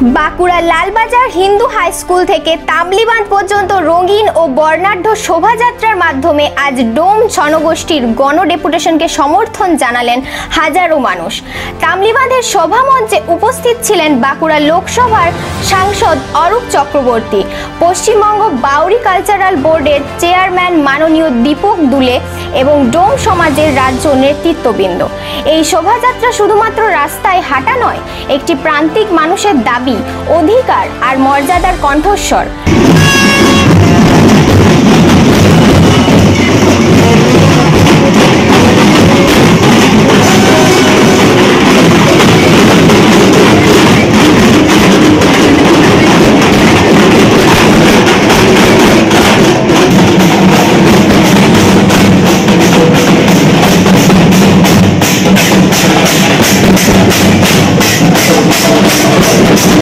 Bankura Lalbazar Hindu high school থেকে তামলিবাঁধ পর্যন্ত রঙিন ও বর্ণাঢ্য শোভাযাত্রার মাধ্যমে আজ ডোম জনগোষ্ঠীর গণডেপুটেশনকে সমর্থন জানালেন হাজারো মানুষ। তামলিবাঁধের সভামঞ্চে উপস্থিত ছিলেন বাঁকুড়া লোকসভার সাংসদ অরূপ চক্রবর্তী, পশ্চিমবঙ্গ বাউরি কালচারাল বোর্ডের চেয়ারম্যান মাননীয় দীপক দুলে এবং ডোম সমাজের রাজ্য নেতৃত্ববৃন্দ। এই শোভাযাত্রা শুধুমাত্র রাস্তায় হাঁটা নয়, একটি প্রান্তিক মানুষের দাবি, অধিকার আর মর্যাদার কণ্ঠস্বর।